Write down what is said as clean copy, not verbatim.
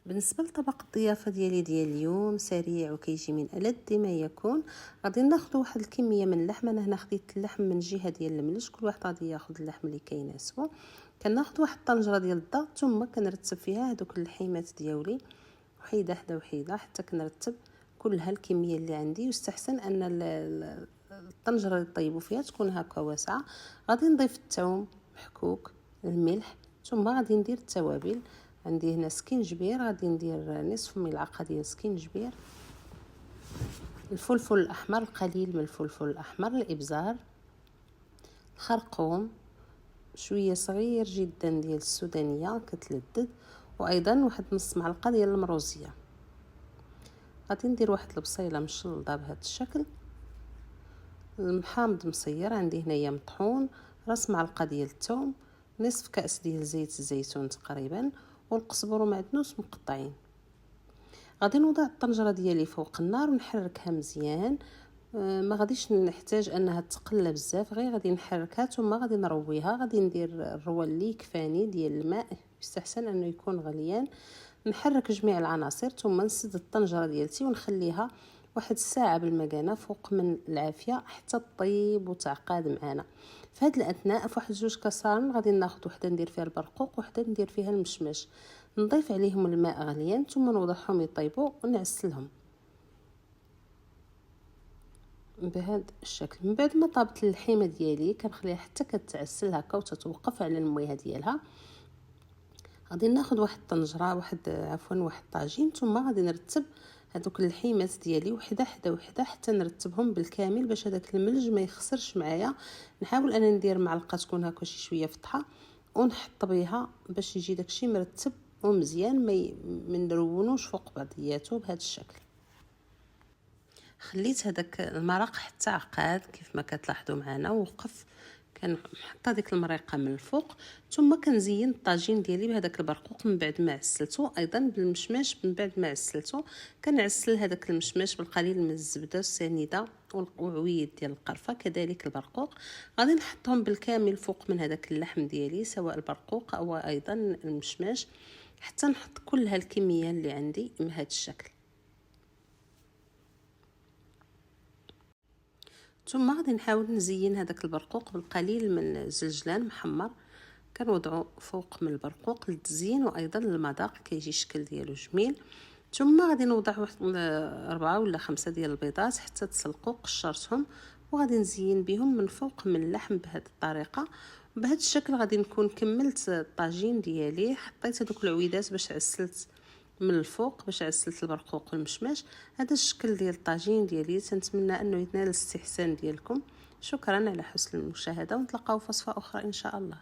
بالنسبه لطبق الضيافه ديالي ديال اليوم سريع وكيجي من ألذ ما يكون. غادي ناخذ واحد الكميه من اللحم. انا هنا خديت اللحم من جهه ديال الملج، كل واحد غادي ياخذ اللحم اللي كيناسبو. كناخذ واحد الطنجره ديال الضغط ثم كنرتب فيها هذوك اللحيمات ديالي وحيده حدا وحيده حتى كنرتب كلها الكميه اللي عندي. ويستحسن ان الطنجره اللي طيبوا فيها تكون هكا واسعه. غادي نضيف الثوم محكوك، الملح، ثم غادي ندير التوابل. عندي هنا سكينجبير، غادي ندير نصف ملعقه ديال سكينجبير، الفلفل الاحمر، القليل من الفلفل الاحمر، الابزار، الخرقوم، شويه صغير جدا ديال السودانيه كتلذذ، وايضا واحد نص معلقه ديال المروزيه. غادي ندير واحد البصيله مشلضه بهذا الشكل. المحامض مصير عندي هنايا مطحون، راس معلقه ديال الثوم، نصف كاس ديال زيت الزيتون تقريبا، والقزبر ومعدنوس مقطعين. غادي نوضع الطنجره ديالي فوق النار ونحركها مزيان. ما غاديش نحتاج انها تقلى بزاف، غير غادي نحركها ثم غادي نرويها. غادي ندير الروى اللي يكفاني ديال الماء، يستحسن انه يكون غليان. نحرك جميع العناصر ثم نسد الطنجره ديالتي ونخليها واحد الساعه بالمكانه فوق من العافيه حتى تطيب وتعقاد معنا. في هذا الاثناء في واحد 2 كاسرون غادي ناخذ وحده ندير فيها البرقوق وحده ندير فيها المشماش، نضيف عليهم الماء غليان ثم نوضعهم يطيبوا ونعسلهم بهذا الشكل. من بعد ما طابت اللحيمه ديالي كنخليها حتى كتعسل هكا وتتوقف على المويه ديالها. غادي ناخذ واحد الطنجره واحد طاجين، ثم غادي نرتب هذوك اللحيمات ديالي وحده حدا وحده حتى نرتبهم بالكامل باش هذاك الملج ما يخسرش معايا. نحاول انا ندير معلقه تكون هكا شي شويه فطحه ونحط بها باش يجي داكشي مرتب ومزيان، ما نرونوش فوق بعضياته بهذا الشكل. خليت هذاك المرق حتى عقاد كيف ما كتلاحظوا معنا، وقف كنحط هذيك المريقه من الفوق، ثم كنزين الطاجين ديالي بهذاك البرقوق من بعد ما عسلته، ايضا بالمشماش من بعد ما عسلته. كنعسل هذاك المشماش بالقليل من الزبده السنيده وعويد ديال القرفه، كذلك البرقوق. غادي نحطهم بالكامل فوق من هذاك اللحم ديالي سواء البرقوق او ايضا المشماش حتى نحط كل هالكميه اللي عندي بهذا الشكل. ثم غادي نحاول نزين هذاك البرقوق بالقليل من الزلجلان محمر كنوضعو فوق من البرقوق للتزيين وايضا للمذاق كيجي الشكل ديالو جميل. ثم غادي نوضع واحد 4 ولا 5 ديال البيضات حتى تسلقوا، قشرتهم وغادي نزين بهم من فوق من اللحم بهذه الطريقه. بهذا الشكل غادي نكون كملت الطاجين ديالي. حطيت هذوك العويدات باش عسلت من الفوق، باش عسلت البرقوق والمشماش. هذا الشكل ديال الطاجين ديالي تنتمنى انه ينال الاستحسان ديالكم. شكرا على حسن المشاهده، ونتلاقاو في وصفه اخرى ان شاء الله.